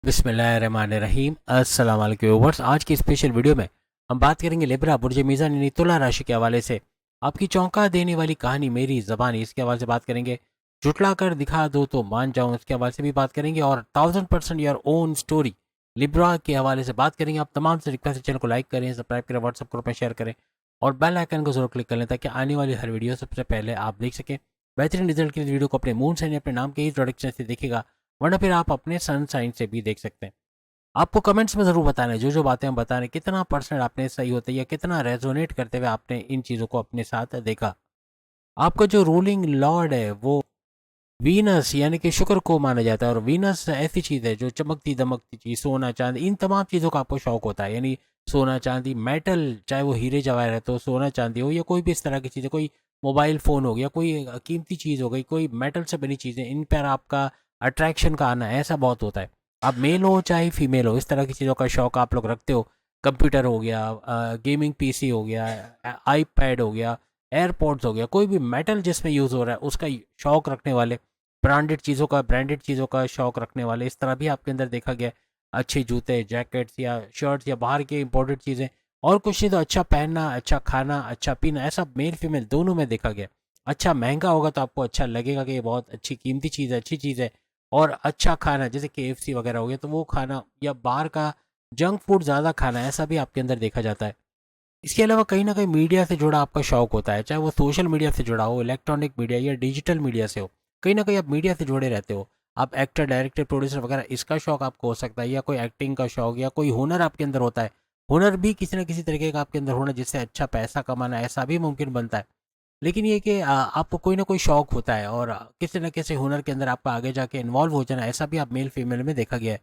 बिस्मिल्लाहिर्रहमानिर्रहीम। अस्सलाम वालेकुम व्यूअर्स। आज की स्पेशल वीडियो में हम बात करेंगे लिब्रा बुर्ज मीज़ान यानी तुला राशि के हवाले से आपकी चौंका देने वाली कहानी मेरी ज़बानी, इसके हवाले से बात करेंगे। जुटला कर दिखा दो तो मान जाऊं, इसके हवाले से भी बात करेंगे। और 1000% योर ओन स्टोरी लिब्रा के हवाले से बात करेंगे। आप तमाम से रिक्वेस्ट है, चैनल को लाइक करें, सब्सक्राइब करें, व्हाट्सअप ग्रुप में शेयर करें और बेल आइकन को जरूर क्लिक कर लें ताकि आने वाली हर वीडियो सबसे पहले आप देख सकें। बेहतरीन रिजल्ट के लिए वीडियो को अपने मून से अपने नाम के ही प्रोडक्शन से देखिएगा, वरना फिर आप अपने सन साइन से भी देख सकते हैं। आपको कमेंट्स में ज़रूर बताना है जो जो बातें हम बता रहे हैं कितना परसेंट आपने सही होते या कितना रेजोनेट करते हुए आपने इन चीज़ों को अपने साथ देखा। आपका जो रूलिंग लॉर्ड है वो वीनस यानी कि शुक्र को माना जाता है। और वीनस ऐसी चीज़ है जो चमकती दमकती चीज़, सोना चांदी, इन तमाम चीज़ों का आपको शौक होता है। यानी सोना चांदी, मेटल, चाहे वो हीरे जवाहर है तो सोना चांदी हो या कोई भी इस तरह की चीज़ें, कोई मोबाइल फ़ोन हो गया, कोई कीमती चीज़ हो गई, कोई मेटल से बनी चीज़ें, इन पर आपका अट्रैक्शन का आना ऐसा बहुत होता है। आप मेल हो चाहे फीमेल हो, इस तरह की चीज़ों का शौक आप लोग रखते हो। कंप्यूटर हो गया, गेमिंग पीसी हो गया, आईपैड हो गया, एयरपॉड्स हो गया, कोई भी मेटल जिसमें यूज़ हो रहा है उसका शौक रखने वाले, ब्रांडेड चीज़ों का शौक रखने वाले, इस तरह भी आपके अंदर देखा गया है। अच्छे जूते, जैकेट्स या शर्ट्स या बाहर की इंपोर्टेड चीज़ें, और कुछ नहीं तो अच्छा पहनना, अच्छा खाना, अच्छा पीना, ऐसा मेल फीमेल दोनों में देखा गया है। अच्छा महंगा होगा तो आपको अच्छा लगेगा कि ये बहुत अच्छी कीमती चीज़ है, अच्छी चीज़ है। और अच्छा खाना जैसे केएफसी वगैरह हो गया तो वो खाना, या बाहर का जंक फूड ज़्यादा खाना, ऐसा भी आपके अंदर देखा जाता है। इसके अलावा कहीं ना कहीं मीडिया से जुड़ा आपका शौक होता है, चाहे वो सोशल मीडिया से जुड़ा हो, इलेक्ट्रॉनिक मीडिया या डिजिटल मीडिया से हो। कहीं ना कहीं आप मीडिया से जुड़े रहते हो। आप एक्टर, डायरेक्टर, प्रोड्यूसर वगैरह, इसका शौक आपको हो सकता है, या कोई एक्टिंग का शौक, या कोई हुनर आपके अंदर होता है। हुनर भी किसी न किसी तरीके का आपके अंदर होना जिससे अच्छा पैसा कमाना, ऐसा भी मुमकिन बनता है। लेकिन ये कि आपको कोई ना कोई शौक होता है और किसी न किसी हुनर के अंदर आपका आगे जाके इन्वॉल्व हो जाना, ऐसा भी आप मेल फीमेल में देखा गया है।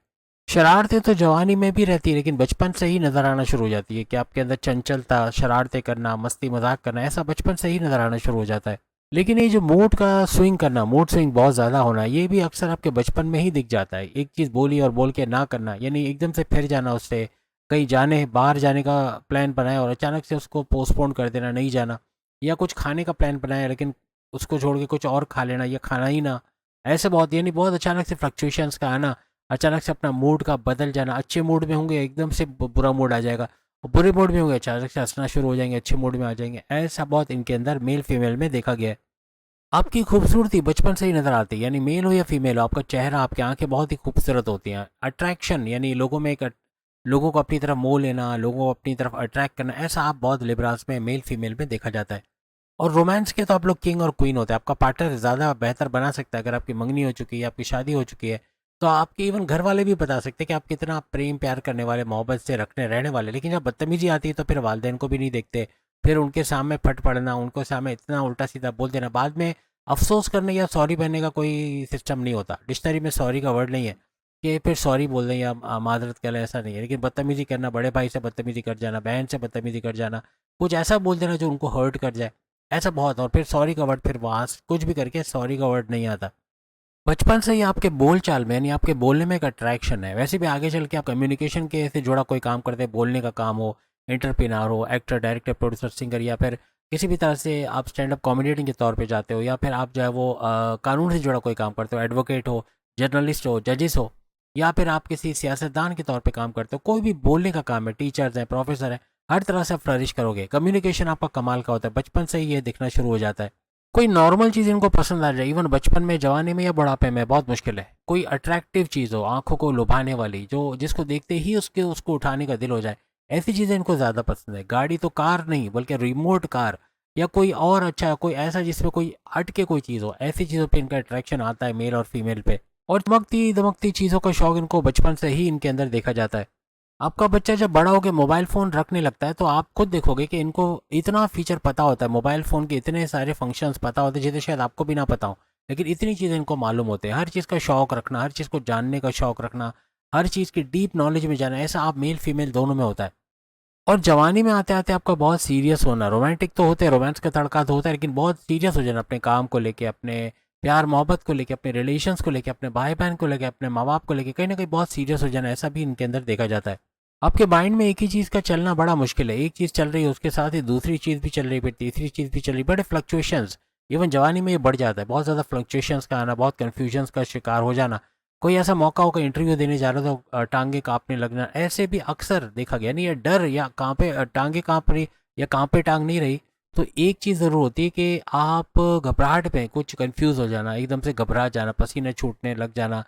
शरारतें तो जवानी में भी रहती है लेकिन बचपन से ही नज़र आना शुरू हो जाती है कि आपके अंदर चंचलता, शरारतें करना, मस्ती मजाक करना, ऐसा बचपन से ही नज़र आना शुरू हो जाता है। लेकिन ये जो मूड का स्विंग करना, मूड स्विंग बहुत ज़्यादा होना, ये भी अक्सर आपके बचपन में ही दिख जाता है। एक चीज़ बोली और बोल के ना करना, यानी एकदम से फिर जाना उससे, कहीं जाने, बाहर जाने का प्लान बनाया और अचानक से उसको पोस्टपोन कर देना, नहीं जाना। या कुछ खाने का प्लान बनाया लेकिन उसको छोड़ के कुछ और खा लेना या खाना ही ना। ऐसे बहुत, यानी बहुत अचानक से फ्लक्चुएशंस का आना, अचानक से अपना मूड का बदल जाना। अच्छे मूड में होंगे एकदम से बुरा मूड आ जाएगा, और बुरे मूड में होंगे अचानक से हंसना शुरू हो जाएंगे, अच्छे मूड में आ जाएंगे। ऐसा बहुत इनके अंदर मेल फीमेल में देखा गया है। आपकी खूबसूरती बचपन से ही नजर आती है, यानी मेल हो या फीमेल हो, आपका चेहरा, आपकी आंखें बहुत ही खूबसूरत होती हैं। अट्रैक्शन यानी लोगों में एक लोगों को अपनी तरफ मोह लेना, लोगों को अपनी तरफ अट्रैक्ट करना, ऐसा आप बहुत लिबरास में मेल फीमेल में देखा जाता है। और रोमांस के तो आप लोग किंग और क्वीन होते हैं। आपका पार्टनर ज़्यादा बेहतर बना सकता है अगर आपकी मंगनी हो चुकी है, आपकी शादी हो चुकी है, तो आपके इवन घर वाले भी बता सकते हैं कि आप कितना प्रेम प्यार करने वाले, मोहब्बत से रखने रहने वाले। लेकिन जब बदतमीजी आती है तो फिर वालदेन को भी नहीं देखते, फिर उनके सामने फट पड़ना, उनको सामने इतना उल्टा सीधा बोल देना, बाद में अफसोस करने या सॉरी कहने का कोई सिस्टम नहीं होता। डिक्शनरी में सॉरी का वर्ड नहीं है कि फिर सॉरी बोल दें या माजरत करें, ऐसा नहीं है। लेकिन बदतमीजी करना, बड़े भाई से बदतमीजी कर जाना, बहन से बदतमीजी कर जाना, कुछ ऐसा बोल देना जो उनको हर्ट कर जाए, ऐसा बहुत। और फिर सॉरी का वर्ड, फिर वहाँ कुछ भी करके सॉरी का वर्ड नहीं आता। बचपन से ही आपके बोल चाल में, यानी आपके बोलने में एक अट्रैक्शन है। वैसे भी आगे चल के आप कम्युनिकेशन के से जुड़ा कोई काम करते हैं, बोलने का काम हो, एंटरप्रेन्योर हो, एक्टर, डायरेक्टर, प्रोड्यूसर, सिंगर, या फिर किसी भी तरह से आप स्टैंड अप कॉमेडियन के तौर पे जाते हो, या फिर आप जो है वो कानून से जुड़ा कोई काम करते हो, एडवोकेट हो, जर्नलिस्ट हो, जजेस हो, या फिर आप किसी सियासतदान के तौर पे काम करते हो, कोई भी बोलने का काम है, टीचर्स हैं, प्रोफेसर हैं, हर तरह से आप फ्लरिश करोगे। कम्युनिकेशन आपका कमाल का होता है, बचपन से ही ये दिखना शुरू हो जाता है। कोई नॉर्मल चीज़ इनको पसंद आ जाए, इवन बचपन में, जवानी में या बुढ़ापे में, बहुत मुश्किल है। कोई अट्रैक्टिव चीज़ हो, आंखों को लुभाने वाली, जो जिसको देखते ही उसको उठाने का दिल हो जाए, ऐसी चीज़ें इनको ज़्यादा पसंद है। गाड़ी तो कार नहीं बल्कि रिमोट कार, या कोई और अच्छा कोई ऐसा जिसमें कोई हट के कोई चीज़ हो, ऐसी चीज़ों पे इनका अट्रैक्शन आता है मेल और फीमेल पे। और चमकती दमकती चीज़ों का शौक इनको बचपन से ही इनके अंदर देखा जाता है। आपका बच्चा जब बड़ा होकर मोबाइल फ़ोन रखने लगता है तो आप खुद देखोगे कि इनको इतना फीचर पता होता है, मोबाइल फ़ोन के इतने सारे फंक्शंस पता होते हैं जिन्हें शायद आपको भी ना पता हो। लेकिन इतनी चीज़ें इनको मालूम होते हैं, हर चीज़ का शौक रखना, हर चीज़ को जानने का शौक रखना, हर चीज़ की डीप नॉलेज में जाना, ऐसा आप मेल फीमेल दोनों में होता है। और जवानी में आते आते आपका बहुत सीरियस होना, रोमांटिक तो होते हैं, रोमांस का तड़का तो होता है, लेकिन बहुत सीरियस हो जाना अपने काम को लेके, अपने प्यार मोहब्बत को लेके, अपने रिलेशंस को लेके, अपने भाई बहन को लेके, अपने माँ बाप को लेके, कहीं ना कहीं बहुत सीरियस हो जाना, ऐसा भी इनके अंदर देखा जाता है। आपके माइंड में एक ही चीज़ का चलना बड़ा मुश्किल है, एक चीज़ चल रही है उसके साथ ही दूसरी चीज़ भी चल रही है, फिर तीसरी चीज़ भी चल रही है, बड़े फ्लक्चुएशंस। इवन जवानी में ये बढ़ जाता है, बहुत ज़्यादा फ्लक्चुएशंस का आना, बहुत कन्फ्यूजन्स का शिकार हो जाना, कोई ऐसा मौका हो, कोई इंटरव्यू देने जा रहा हो तो टांगे कांपने लगना, ऐसे भी अक्सर देखा गया। नहीं, ये डर या कहाँ पे टांगे कांप रही या कहाँ पे टांग नहीं रही, तो एक चीज़ ज़रूर होती है कि आप घबराहट में कुछ कंफ्यूज हो जाना, एकदम से घबरा जाना, पसीने छूटने लग जाना,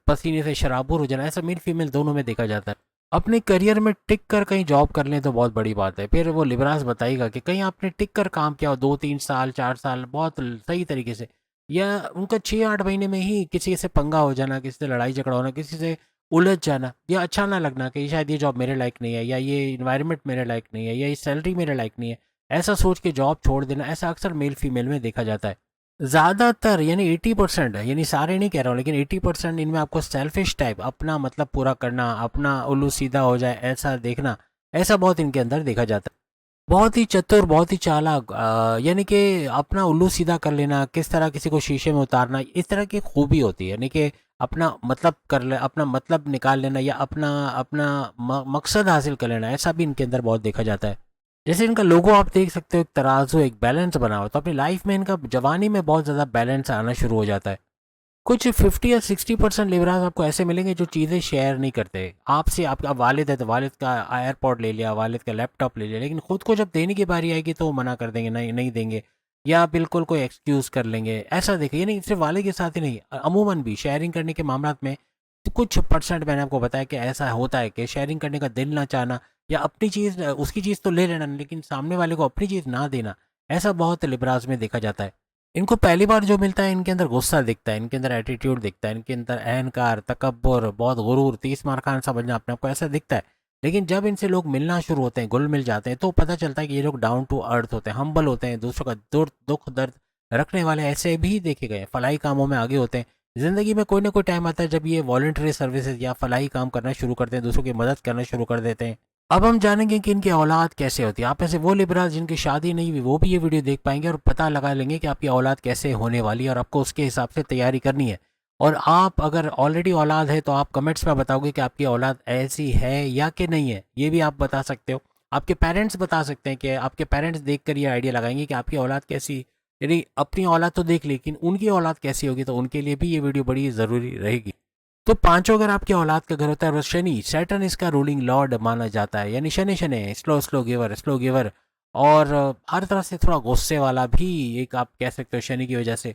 पसीने से शराबुर हो जाना, ऐसा मेल फीमेल दोनों में देखा जाता है। अपने करियर में टिक कर कहीं जॉब कर लें तो बहुत बड़ी बात है। फिर वो लिबरास बताएगा कि कहीं आपने टिक कर काम किया हो 2-3 साल 4 साल बहुत सही तरीके से, या उनका 6-8 महीने में ही किसी से पंगा हो जाना, किसी से लड़ाई झगड़ा होना, किसी से उलझ जाना, या अच्छा ना लगना कि शायद ये जॉब मेरे लायक नहीं है, या ये इन्वायरमेंट मेरे लायक नहीं है, या ये सैलरी मेरे लायक नहीं है, ऐसा सोच के जॉब छोड़ देना, ऐसा अक्सर मेल फीमेल में देखा जाता है। ज़्यादातर यानी 80%, यानी सारे नहीं कह रहा हूँ, लेकिन 80% इनमें आपको सेल्फिश टाइप, अपना मतलब पूरा करना, अपना उल्लू सीधा हो जाए ऐसा देखना, ऐसा बहुत इनके अंदर देखा जाता है। बहुत ही चतुर, बहुत ही चालाक, यानी कि अपना उल्लू सीधा कर लेना, किस तरह किसी को शीशे में उतारना, इस तरह की खूबी होती है। यानी कि अपना मतलब कर ले, अपना मतलब निकाल लेना, या अपना अपना मकसद हासिल कर लेना, ऐसा भी इनके अंदर बहुत देखा जाता है। जैसे इनका लोगो आप देख सकते हो, एक तराजू, एक बैलेंस बना हुआ, तो अपनी लाइफ में इनका जवानी में बहुत ज़्यादा बैलेंस आना शुरू हो जाता है। कुछ 50 या 60% लिवराज आपको ऐसे मिलेंगे जो चीज़ें शेयर नहीं करते आपसे। आपका वालिद है तो वालिद का एयरपॉड ले लिया, वालिद का लैपटॉप ले लिया, लेकिन खुद को जब देने की बारी आएगी तो वो मना कर देंगे, नहीं नहीं देंगे, या बिल्कुल कोई एक्सक्यूज़ कर लेंगे। ऐसा देखिए, ये नहीं सिर्फ वालिद के साथ ही नहीं, अमूमन भी शेयरिंग करने के मामला में तो कुछ परसेंट मैंने आपको बताया कि ऐसा होता है कि शेयरिंग करने का दिल ना चाहना, या अपनी चीज़ उसकी चीज़ तो ले लेना लेकिन सामने वाले को अपनी चीज़ ना देना, ऐसा बहुत लिबराज में देखा जाता है। इनको पहली बार जो मिलता है इनके अंदर गुस्सा दिखता है, इनके अंदर एटीट्यूड दिखता है, इनके अंदर अहंकार, तकब्बुर, बहुत गुरूर, 30 मार खान समझना अपने आप को, ऐसा दिखता है। लेकिन जब इनसे लोग मिलना शुरू होते हैं, घुल मिल जाते हैं, तो पता चलता है कि ये लोग डाउन टू अर्थ होते हैं, हम्बल होते हैं, दूसरों का दुख दर्द रखने वाले ऐसे भी देखे गए हैं, फलाही कामों में आगे होते हैं। ज़िंदगी में कोई ना कोई टाइम आता है जब ये वॉलंटरी सर्विसेज या फलाही काम करना शुरू करते हैं, दूसरों की मदद करना शुरू कर देते हैं। अब हम जानेंगे कि इनकी औलाद कैसे होती है। आप ऐसे वो लिबरल जिनकी शादी नहीं हुई वो भी ये वीडियो देख पाएंगे और पता लगा लेंगे कि आपकी औलाद कैसे होने वाली है, और आपको उसके हिसाब से तैयारी करनी है। और आप अगर ऑलरेडी औलाद है तो आप कमेंट्स में बताओगे कि आपकी औलाद ऐसी है या कि नहीं है, ये भी आप बता सकते हो। आपके पेरेंट्स बता सकते हैं कि आपके पेरेंट्स देख कर ये आइडिया लगाएंगे कि आपकी औलाद कैसी, यदि अपनी औलाद तो देख ली लेकिन उनकी औलाद कैसी होगी, तो उनके लिए भी ये वीडियो बड़ी ज़रूरी रहेगी। तो पांचों अगर आपकी औलाद का घर होता है, और शनि सैटर्न इसका रूलिंग लॉर्ड माना जाता है, यानी Shani Shani slow slow giver, slow giver, और हर तरह से थोड़ा गुस्से वाला भी, एक आप कह सकते हो शनि की वजह से।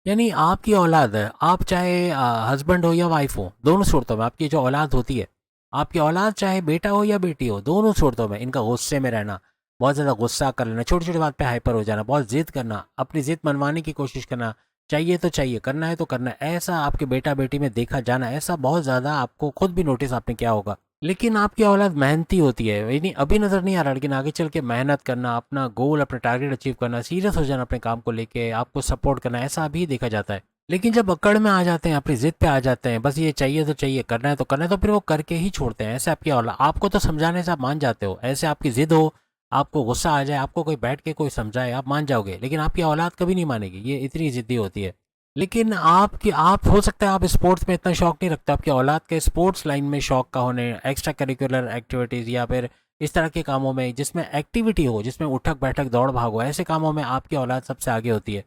यानी आपकी औलाद है, आप चाहे हस्बैंड हो या वाइफ हो, दोनों सूरतों में आपकी जो औलाद होती है, आपकी औलाद चाहे बेटा हो या बेटी हो, दोनों सूरतों में इनका गुस्से में रहना, बहुत ज़्यादा गुस्सा कर लेना, छोटी छोटी बात पे हाइपर हो जाना, बहुत जिद करना, अपनी जिद मनवाने की कोशिश करना, चाहिए तो चाहिए, करना है तो करना है, ऐसा आपके बेटा बेटी में देखा जाना, ऐसा बहुत ज़्यादा आपको खुद भी नोटिस आपने किया होगा। लेकिन आपकी औलाद मेहनती होती है, यानी अभी नज़र नहीं आ रहा, लेकिन आगे चल के मेहनत करना, अपना गोल अपना टारगेट अचीव करना, सीरियस हो जाना अपने काम को लेके, आपको सपोर्ट करना, ऐसा भी देखा जाता है। लेकिन जब अकड़ में आ जाते हैं, अपनी जिद पे आ जाते हैं, बस ये चाहिए तो चाहिए, करना है तो करना है, तो फिर वो करके ही छोड़ते हैं। ऐसे आपकी औलाद, आपको तो समझाने से आप मान जाते हो, ऐसे आपकी जिद हो, आपको गुस्सा आ जाए, आपको कोई बैठ के कोई समझाए, आप मान जाओगे, लेकिन आपकी औलाद कभी नहीं मानेगी, ये इतनी जिद्दी होती है। लेकिन आप हो सकता है आप स्पोर्ट्स में इतना शौक नहीं रखते, आपकी औलाद के स्पोर्ट्स लाइन में शौक का होने, एक्स्ट्रा करिकुलर एक्टिविटीज़ या फिर इस तरह के कामों में जिसमें एक्टिविटी हो, जिसमें उठक बैठक दौड़ भाग हो, ऐसे कामों में आपकी औलाद सबसे आगे होती है।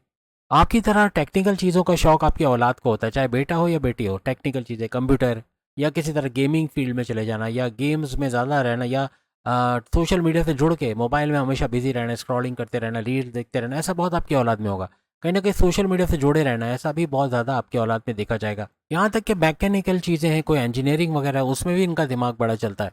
आपकी तरह टेक्निकल चीज़ों का शौक आपकी औलाद को होता है, चाहे बेटा हो या बेटी हो, टेक्निकल चीज़ें, कंप्यूटर, या किसी तरह गेमिंग फील्ड में चले जाना, या गेम्स में ज़्यादा रहना, या सोशल मीडिया से जुड़ के मोबाइल में हमेशा बिजी रहना, स्क्रॉलिंग करते रहना, रील्स देखते रहना, ऐसा बहुत आपकी औलाद में होगा। कहीं ना कहीं सोशल मीडिया से जुड़े रहना, ऐसा भी बहुत ज़्यादा आपकी औलाद में देखा जाएगा। यहाँ तक कि मैकेनिकल चीज़ें हैं, कोई इंजीनियरिंग वगैरह, उसमें भी इनका दिमाग बड़ा चलता है।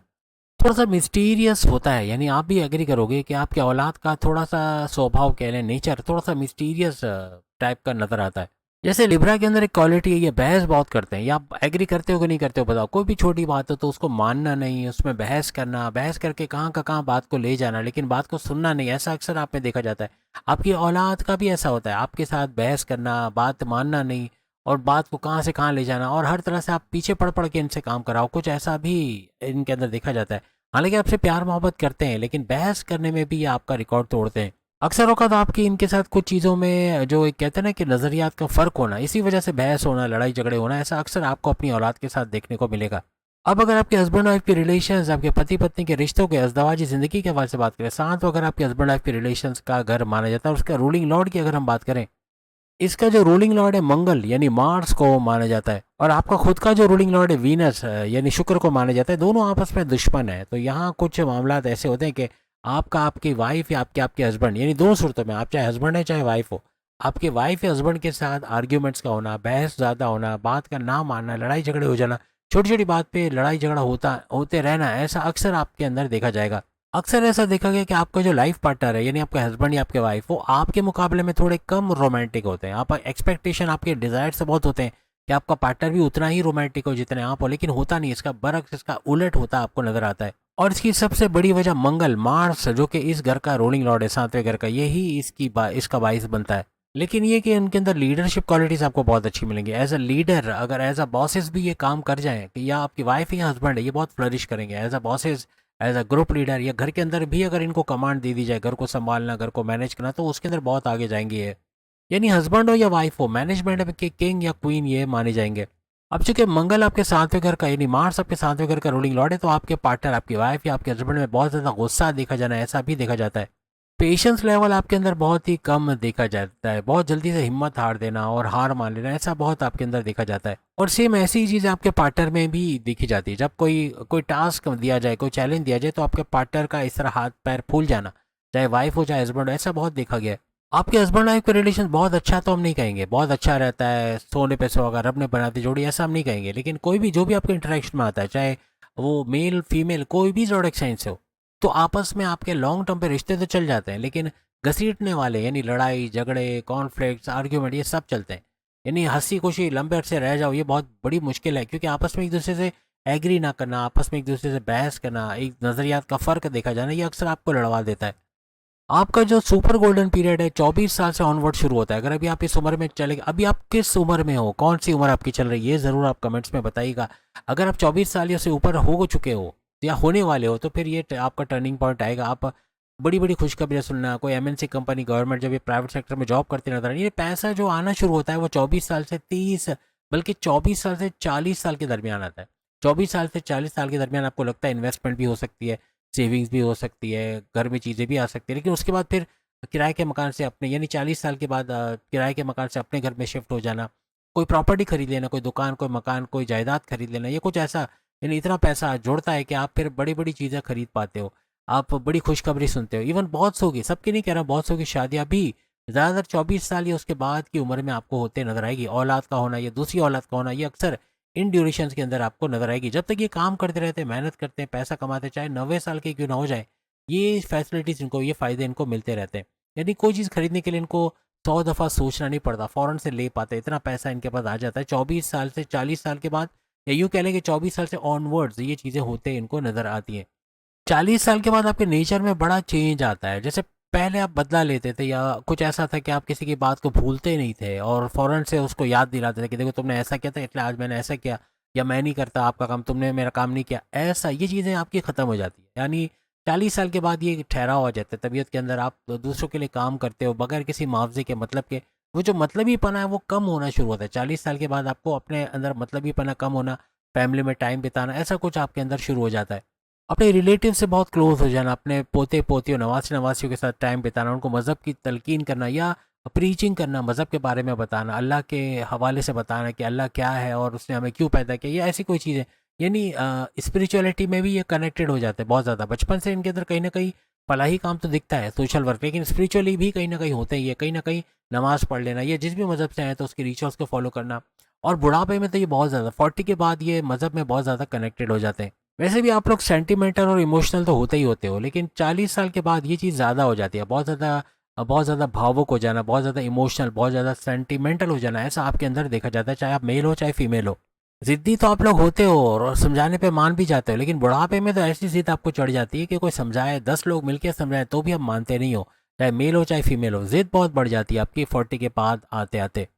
थोड़ा सा मिस्टीरियस होता है, यानी आप भी एग्री करोगे कि आपके औलाद का थोड़ा सा स्वभाव कह लें, नेचर थोड़ा सा मिस्टीरियस टाइप का नजर आता है। जैसे लिब्रा के अंदर एक क्वालिटी है, ये बहस बहुत करते हैं, या आप एग्री करते हो कि नहीं करते हो बताओ। कोई भी छोटी बात हो तो उसको मानना नहीं, उसमें बहस करना, बहस करके कहाँ का कहाँ बात को ले जाना, लेकिन बात को सुनना नहीं, ऐसा अक्सर आप में देखा जाता है। आपकी औलाद का भी ऐसा होता है, आपके साथ बहस करना, बात मानना नहीं, और बात को कहाँ से कहाँ ले जाना, और हर तरह से आप पीछे पड़ पड़ के इनसे काम कराओ, कुछ ऐसा भी इनके अंदर देखा जाता है। हालांकि आपसे प्यार मोहब्बत करते हैं, लेकिन बहस करने में भी ये आपका रिकॉर्ड तोड़ते हैं। अक्सर औक़ात आपकी इनके साथ कुछ चीज़ों में जो एक कहते हैं ना कि नज़रियात का फ़र्क होना, इसी वजह से बहस होना, लड़ाई झगड़े होना, ऐसा अक्सर आपको अपनी औलाद के साथ देखने को मिलेगा। अब अगर आपके हस्बैंड वाइफ के रिलेशंस, आपके पति पत्नी के रिश्तों के अज़दवाजी ज़िंदगी के हवाले से बात करें, साथ अगर आपके हस्बैंड वाइफ के रिलेशंस का घर माना जाता है, उसका रूलिंग लॉर्ड की अगर हम बात करें, इसका जो रूलिंग लॉर्ड है मंगल यानी मार्स को माना जाता है, और आपका खुद का जो रूलिंग लॉर्ड है वीनस यानी शुक्र को माना जाता है। दोनों आपस में दुश्मन है। तो यहाँ कुछ मामला ऐसे होते हैं कि आपका आपकी वाइफ या आपके आपके हस्बैंड, यानी दो सूरतों में, आप चाहे हस्बैंड है चाहे वाइफ हो, आपके वाइफ या हस्बैंड के साथ आर्ग्यूमेंट्स का होना, बहस ज़्यादा होना, बात का ना मानना, लड़ाई झगड़े हो जाना, छोटी छोटी बात पे लड़ाई झगड़ा होते रहना, ऐसा अक्सर आपके अंदर देखा जाएगा। अक्सर ऐसा देखा गया कि आपका जो लाइफ पार्टनर है यानी आपका हस्बैंड या आपके वाइफ, वो आपके मुकाबले में थोड़े कम रोमांटिक होते हैं। आप एक्सपेक्टेशन आपके डिजायर से बहुत होते हैं कि आपका पार्टनर भी उतना ही रोमांटिक हो जितने आप हो, लेकिन होता नहीं। इसका बरक्स, इसका उलट होता आपको नजर आता है। और इसकी सबसे बड़ी वजह मंगल, मार्स, जो कि इस घर का रूलिंग लॉर्ड है, सातवें घर का, यही इसका बाइस बनता है। लेकिन ये कि उनके अंदर लीडरशिप क्वालिटीज आपको बहुत अच्छी मिलेंगी। एज अ लीडर, अगर एज अ बॉसेस भी ये काम कर जाएं कि या आपकी वाइफ या हस्बैंड है, ये बहुत फ्लरिश करेंगे as a bosses, as a group leader, या घर के अंदर भी अगर इनको कमांड दे दी जाए, घर को संभालना, घर को मैनेज करना, तो उसके अंदर बहुत आगे जाएंगे ये। यानी हस्बैंड हो या वाइफ हो, मैनेजमेंट के किंग या क्वीन ये माने जाएंगे। अब चूंकि मंगल आपके सातवें घर का यानी मार्स आपके सातवें घर का रूलिंग लॉर्ड है, तो आपके पार्टनर, आपकी वाइफ या आपके हस्बैंड में बहुत ज़्यादा गुस्सा देखा जाना, ऐसा भी देखा जाता है। पेशेंस लेवल आपके अंदर बहुत ही कम देखा जाता है। बहुत जल्दी से हिम्मत हार देना और हार मान लेना, ऐसा बहुत आपके अंदर देखा जाता है। और सेम ऐसी ही चीज़ आपके पार्टनर में भी देखी जाती है। जब कोई कोई टास्क दिया जाए, कोई चैलेंज दिया जाए, तो आपके पार्टनर का इस तरह हाथ पैर फूल जाना, चाहे वाइफ हो चाहे हस्बैंड हो, ऐसा बहुत देखा गया है। आपके हस्बैंड वाइफ का रिलेशन बहुत अच्छा तो हम नहीं कहेंगे, बहुत अच्छा रहता है, सोने पे सुहागा, रब ने बनाती जोड़ी, ऐसा हम नहीं कहेंगे। लेकिन कोई भी जो भी आपके इंटरेक्शन में आता है, चाहे वो मेल फीमेल कोई भी जोड़क साइन से हो, तो आपस में आपके लॉन्ग टर्म पे रिश्ते तो चल जाते हैं, लेकिन घसीटने वाले यानी लड़ाई झगड़े, कॉन्फ्लिक्ट्स, आर्ग्यूमेंट, ये सब चलते हैं। यानी हंसी खुशी लंबे अरसे रह जाओ, ये बहुत बड़ी मुश्किल है, क्योंकि आपस में एक दूसरे से एग्री ना करना, आपस में एक दूसरे से बहस करना, एक नज़रियात का फ़र्क देखा जाना, ये अक्सर आपको लड़वा देता है। आपका जो सुपर गोल्डन पीरियड है 24 साल से ऑनवर्ड शुरू होता है। अगर अभी आप इस उम्र में चले, अभी आप किस उम्र में हो, कौन सी उम्र आपकी चल रही है, ये ज़रूर आप कमेंट्स में बताइएगा। अगर आप 24 साल या से ऊपर हो चुके हो या होने वाले हो, तो फिर ये आपका टर्निंग पॉइंट आएगा। आप बड़ी बड़ी खुशखबरियाँ सुनना, कोई एमएनसी कंपनी, गवर्नमेंट, जब ये प्राइवेट सेक्टर में जॉब करते नजर आए, ये पैसा जो आना शुरू होता है वो 24 साल से 30, बल्कि 24 साल से 40 साल के दरमियान आता है। 24 साल से 40 साल के दरमियान आपको लगता है इन्वेस्टमेंट भी हो सकती है, सेविंग्स भी हो सकती है, घर में चीज़ें भी आ सकती है, लेकिन उसके बाद फिर किराए के मकान से अपने, यानी 40 साल के बाद किराए के मकान से अपने घर में शिफ्ट हो जाना, कोई प्रॉपर्टी खरीद लेना, कोई दुकान, कोई मकान, कोई जायदाद खरीद लेना, ये कुछ ऐसा, यानी इतना पैसा जुड़ता है कि आप फिर बड़ी बड़ी चीज़ें खरीद पाते हो, आप बड़ी खुशखबरी सुनते हो। इवन बहुत सौ की, सबकी नहीं कह रहा, बहुत सौ की शादियाँ भी ज़्यादातर 24 साल या उसके बाद की उम्र में आपको होते नजर आएगी। औलाद का होना या दूसरी औलाद का होना, ये अक्सर इन ड्यूरेशन के अंदर आपको नजर आएगी। जब तक ये काम करते रहते हैं, मेहनत करते हैं, पैसा कमाते, चाहे 90 साल के क्यों ना हो जाए, ये फैसिलिटीज़ इनको, ये फ़ायदे इनको मिलते रहते हैं। यानी कोई चीज़ खरीदने के लिए इनको 100 दफ़ा सोचना नहीं पड़ता, फ़ौरन से ले पाते, इतना पैसा इनके पास आ जाता है। 24 साल से 40 साल के बाद, या यूँ कह लें कि 24 साल से ऑनवर्ड्स ये चीज़ें होते इनको नज़र आती हैं। 40 साल के बाद आपके नेचर में बड़ा चेंज आता है। जैसे पहले आप बदला लेते थे, या कुछ ऐसा था कि आप किसी की बात को भूलते नहीं थे और फ़ौरन से उसको याद दिलाते थे कि देखो तुमने ऐसा किया था, इसलिए आज मैंने ऐसा किया, या मैं नहीं करता आपका काम, तुमने मेरा काम नहीं किया, ऐसा, ये चीज़ें आपकी ख़त्म हो जाती है। यानी 40 साल के बाद ये ठहराव आ जाता है तबीयत के अंदर, आप दूसरों के लिए काम करते हो बगैर किसी मुआवजे के, मतलब के, वो जो मतलबीपना है वो कम होना शुरू होता है। 40 साल के बाद आपको अपने अंदर मतलबीपना कम होना, फैमिली में टाइम बिताना, ऐसा कुछ आपके अंदर शुरू हो जाता है। अपने रिलेटिव से बहुत क्लोज हो जाना, अपने पोते पोतियों, नवासी नवासियों के साथ टाइम बिताना, उनको मज़हब की तलकीन करना या प्रीचिंग करना, मज़हब के बारे में बताना, अल्लाह के हवाले से बताना कि अल्लाह क्या है और उसने हमें क्यों पैदा किया, या ऐसी कोई चीज़ें। यानी स्पिरिचुअलिटी में भी ये कनेक्टेड हो जाते हैं बहुत ज़्यादा। बचपन से इनके अंदर कहीं ना कहीं फलाही काम तो दिखता है, सोशल वर्क, लेकिन स्पिरिचुअली भी कहीं ना कहीं होते ही है। कहीं ना कहीं नमाज़ पढ़ लेना, या जिस भी मज़हब से आए तो उसके रिचुअल्स को फॉलो करना। और बुढ़ापे में तो ये बहुत ज़्यादा, 40 के बाद ये मज़हब में बहुत ज़्यादा कनेक्टेड हो जाते हैं। वैसे भी आप लोग सेंटिमेंटल और इमोशनल तो होते ही होते हो, लेकिन 40 साल के बाद ये चीज़ ज़्यादा हो जाती है। बहुत ज़्यादा भावुक हो जाना, बहुत ज़्यादा इमोशनल, बहुत ज़्यादा सेंटिमेंटल हो जाना, ऐसा आपके अंदर देखा जाता है, चाहे आप मेल हो चाहे फीमेल हो। ज़िद्दी तो आप लोग होते हो और समझाने पे मान भी जाते हो, लेकिन बुढ़ापे में तो ऐसी ज़िद आपको चढ़ जाती है कि कोई समझाए, 10 लोग मिलकर समझाए तो भी आप मानते नहीं हो, चाहे मेल हो चाहे फीमेल हो। ज़िद बहुत बढ़ जाती है आपकी 40 के बाद आते आते,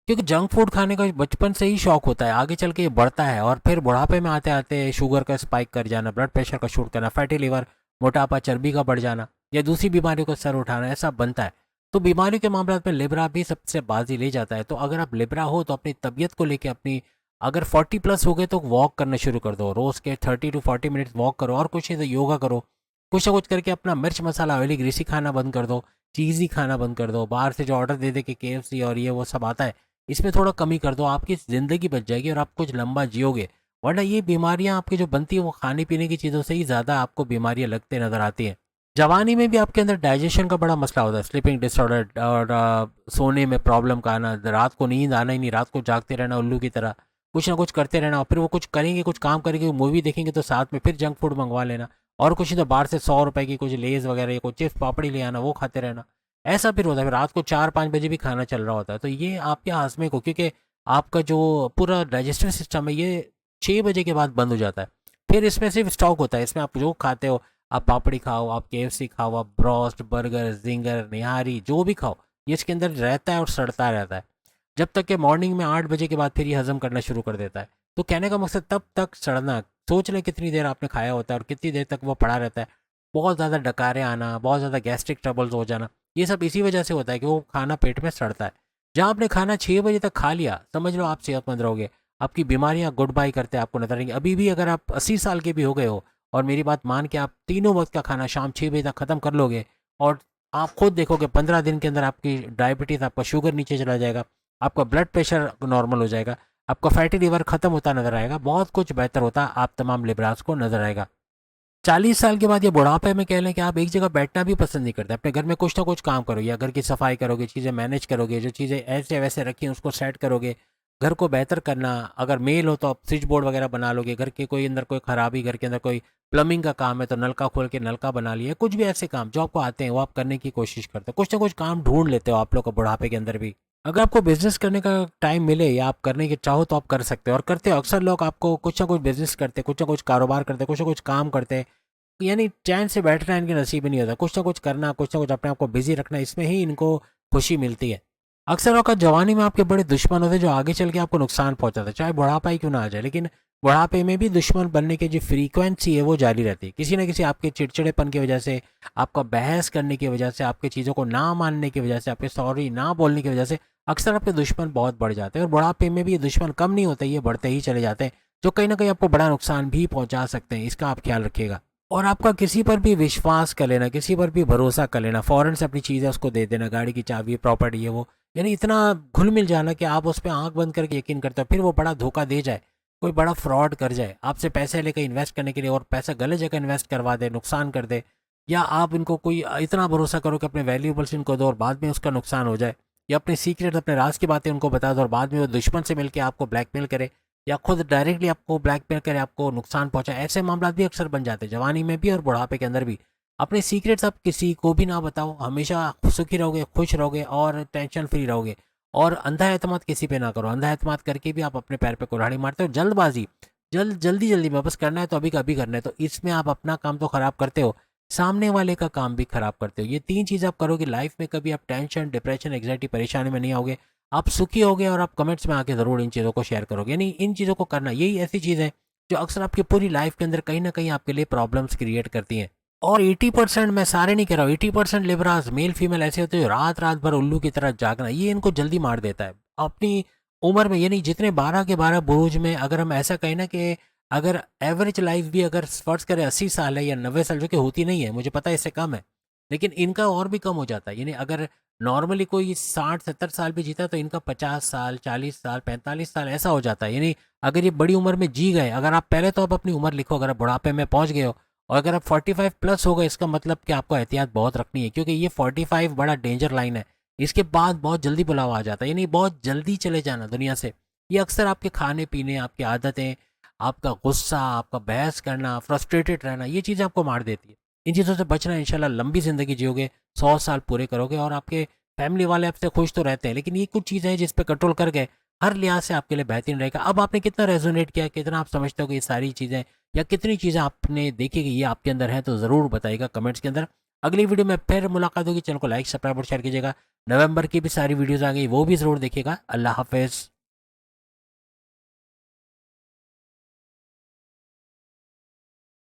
क्योंकि जंक फूड खाने का बचपन से ही शौक होता है, आगे चल के ये बढ़ता है, और फिर बुढ़ापे में आते आते शुगर का स्पाइक कर जाना, ब्लड प्रेशर का शूट करना, फैटी लिवर, मोटापा, चर्बी का बढ़ जाना, या दूसरी बीमारियों का सर उठाना, ऐसा बनता है। तो बीमारियों के मामले में लिब्रा भी सबसे बाजी ले जाता है। तो अगर आप लिब्रा हो तो अपनी तबीयत को लेकर, अपनी, अगर 40 प्लस हो गए तो वॉक करना शुरू कर दो, रोज़ के 30 to 40 मिनट्स वॉक करो, और कुछ नहीं तो योगा करो, कुछ ना कुछ करके अपना मिर्च मसाला ऑयली ग्रीसी खाना बंद कर दो। चीज़ी खाना बंद कर दो, बाहर से जो ऑर्डर दे दे के KFC और ये वो सब आता है, इसमें थोड़ा कमी कर दो, आपकी ज़िंदगी बच जाएगी और आप कुछ लंबा जियोगे। वरना ये बीमारियाँ आपकी जो बनती है वो खाने पीने की चीज़ों से ही ज़्यादा आपको बीमारियाँ लगते नज़र आती हैं। जवानी में भी आपके अंदर डाइजेशन का बड़ा मसला होता है, स्लीपिंग डिसऑर्डर और सोने में प्रॉब्लम का आना, रात को नींद आना ही नहीं, रात को जागते रहना उल्लू की तरह, कुछ ना कुछ करते रहना, और फिर वो कुछ करेंगे, कुछ काम करेंगे, मूवी देखेंगे तो साथ में फिर जंक फूड मंगवा लेना, और कुछ नहीं तो बाहर से 100 रुपए की कुछ लेज वगैरह या कुछ चिप्स पापड़ी ले आना, वो खाते रहना। ऐसा फिर होता है, फिर रात को 4-5 बजे भी खाना चल रहा होता है। तो ये आपके हाजमे को, क्योंकि आपका जो पूरा डाइजेस्टिव सिस्टम है ये 6 बजे के बाद बंद हो जाता है। फिर इसमें सिर्फ स्टॉक होता है, इसमें आप जो खाते हो, आप पापड़ी खाओ, आप KFC खाओ, आप ब्रोस्ट, बर्गर, जिंगर, निहारी जो भी खाओ, ये इसके अंदर रहता है और सड़ता रहता है, जब तक कि मॉर्निंग में 8 बजे के बाद फिर ये हजम करना शुरू कर देता है। तो कहने का मकसद तब तक सड़ना, सोच लें कितनी देर आपने खाया होता है और कितनी देर तक वो पड़ा रहता है। बहुत ज़्यादा डकारे आना, बहुत ज़्यादा गैस्ट्रिक ट्रबल्स हो जाना, ये सब इसी वजह से होता है कि वो खाना पेट में सड़ता है। जहाँ आपने खाना 6 बजे तक खा लिया, समझ लो आप सेहतमंद रहोगे, आपकी बीमारियाँ गुड बाय करते आपको नजर आएंगी। अभी भी अगर आप 80 साल के भी हो गए हो और मेरी बात मान के आप तीनों वक्त का खाना शाम 6 बजे तक ख़त्म कर लोगे, और आप खुद देखोगे 15 दिन के अंदर आपकी डायबिटीज़, आपका शुगर नीचे चला जाएगा, आपका ब्लड प्रेशर नॉर्मल हो जाएगा, आपका फैटी लिवर खत्म होता नजर आएगा, बहुत कुछ बेहतर होता आप तमाम लिबराज को नजर आएगा। 40 साल के बाद ये बुढ़ापे में कह लें कि आप एक जगह बैठना भी पसंद नहीं करते, अपने घर में कुछ ना कुछ काम करोगे, या घर की सफाई करोगे, चीज़ें मैनेज करोगे, जो चीज़ें ऐसे वैसे रखी हैं उसको सेट करोगे, घर को बेहतर करना, अगर मेल हो तो आप स्विच बोर्ड वगैरह बना लोगे, घर के कोई अंदर कोई खराबी, घर के अंदर कोई प्लम्बिंग का काम है तो नलका खोल के नलका बना लिया, कुछ भी ऐसे काम जो आपको आते हैं वो आप करने की कोशिश करते हो, कुछ ना कुछ काम ढूंढ लेते हो आप लोग को बुढ़ापे के अंदर भी। अगर आपको बिजनेस करने का टाइम मिले या आप करने के चाहो तो आप कर सकते हो, और करते हो अक्सर लोग, आपको कुछ ना कुछ बिजनेस करते, कुछ ना कुछ कारोबार करते, कुछ ना कुछ काम करते, यानी चैन से बैठना इनके नसीब ही नहीं होता, कुछ ना कुछ करना, कुछ ना कुछ अपने आप को बिजी रखना, इसमें ही इनको खुशी मिलती है। अक्सर औकात जवानी में आपके बड़े दुश्मन होते हैं जो आगे चल के आपको नुकसान पहुंचाते हैं, चाहे बुढ़ापा ही क्यों ना आ जाए, लेकिन बुढ़ापे में भी दुश्मन बनने की जो फ्रीक्वेंसी है वो जारी रहती है, किसी ना किसी आपके चिड़चिड़ेपन की वजह से, आपका बहस करने की वजह से, आपके चीज़ों को ना मानने की वजह से, आपके सॉरी ना बोलने की वजह से अक्सर आपके दुश्मन बहुत बढ़ जाते हैं, और बुढ़ापे में भी ये दुश्मन कम नहीं होते, ये बढ़ते ही चले जाते हैं, जो कहीं ना कहीं आपको बड़ा नुकसान भी पहुंचा सकते हैं, इसका आप ख्याल रखिएगा। और आपका किसी पर भी विश्वास कर लेना, किसी पर भी भरोसा कर लेना, फ़ौरन से अपनी चीज़ें उसको दे देना, गाड़ी की चाबी, प्रॉपर्टी है वो, यानी इतना घुल मिल जाना कि आप उस पर आंख बंद करके यकीन करते हो, फिर वो बड़ा धोखा दे जाए, कोई बड़ा फ्रॉड कर जाए आपसे पैसे लेकर इन्वेस्ट करने के लिए, और पैसा गलत जगह इन्वेस्ट करवा दे, नुकसान कर दे, या आप इनको कोई इतना भरोसा करो कि अपने वैल्यूबल्स इनको दो और बाद में उसका नुकसान हो जाए, या अपने सीक्रेट, अपने राज की बातें उनको बता दो और बाद में वो दुश्मन से मिलकर आपको ब्लैकमेल करे, या खुद डायरेक्टली आपको ब्लैकमेल करे, आपको नुकसान पहुंचाए, ऐसे मामला भी अक्सर बन जाते हैं जवानी में भी और बुढ़ापे के अंदर भी। अपने सीक्रेट्स आप किसी को भी ना बताओ, हमेशा सुखी रहोगे, खुश रहोगे और टेंशन फ्री रहोगे। और अंधा एतमाद किसी पे ना करो, अंधा एतमाद करके भी आप अपने पैर पे कुल्हाड़ी मारते हो। जल्दबाजी, जल्दी जल्दी में बस करना है तो अभी का अभी करना है, तो इसमें आप अपना काम तो खराब करते हो, सामने वाले का काम भी खराब करते हो। ये 3 चीज़ आप करोगे लाइफ में, कभी आप टेंशन, डिप्रेशन, एग्जाइटी, परेशानी में नहीं आओगे, आप सुखी होगे, और आप कमेंट्स में आके ज़रूर इन चीज़ों को शेयर करोगे। यानी इन चीज़ों को करना, यही ऐसी चीज़ है जो अक्सर आपकी पूरी लाइफ के अंदर कहीं ना कहीं आपके लिए प्रॉब्लम्स क्रिएट करती हैं। और 80%, मैं सारे नहीं कह रहा हूँ, 80% लिबराज मेल फीमेल ऐसे होते हैं जो रात रात भर उल्लू की तरह जागना, ये इनको जल्दी मार देता है अपनी उम्र में। यानी जितने 12 के 12 बुरुज में, अगर हम ऐसा कहें ना कि अगर एवरेज लाइफ भी अगर फर्ज करें 80 साल है या 90 साल, जो कि होती नहीं है, मुझे पता है इससे कम है, लेकिन इनका और भी कम हो जाता है। यानी अगर नॉर्मली कोई 60-70 साल भी जीता तो इनका 50 साल, 40 साल, 45 साल ऐसा हो जाता है। यानी अगर ये बड़ी उम्र में जी गए, अगर आप पहले तो आप अपनी उम्र लिखो, अगर आप बुढ़ापे में पहुंच गए हो, और अगर आप 45+ हो गए, इसका मतलब कि आपको एहतियात बहुत रखनी है, क्योंकि ये 45 बड़ा डेंजर लाइन है, इसके बाद बहुत जल्दी बुलावा आ जाता है, यानी बहुत जल्दी चले जाना दुनिया से। ये अक्सर आपके खाने पीने, आपकी आदतें, आपका गुस्सा, आपका बहस करना, फ्रस्ट्रेटेड रहना, ये चीज़ें आपको मार देती है। इन चीज़ों से बचना, इंशाल्लाह लंबी ज़िंदगी जियोगे, 100 साल पूरे करोगे, और आपके फैमिली वाले आपसे खुश तो रहते हैं, लेकिन ये कुछ चीज़ें हैं जिस पे कंट्रोल कर गए, हर लिहाज से आपके लिए बेहतरीन रहेगा। अब आपने कितना रेजोनेट किया, कितना आप समझते हो कि ये सारी चीज़ें, या कितनी चीज़ें आपने देखी कि ये आपके अंदर है, तो ज़रूर बताइएगा कमेंट्स के अंदर। अगली वीडियो में फिर मुलाकात होगी, चैनल को लाइक, सब्सक्राइब और शेयर कीजिएगा। नवंबर की भी सारी वीडियोज़ आ गई, वो भी ज़रूर देखिएगा। अल्लाह हाफिज़।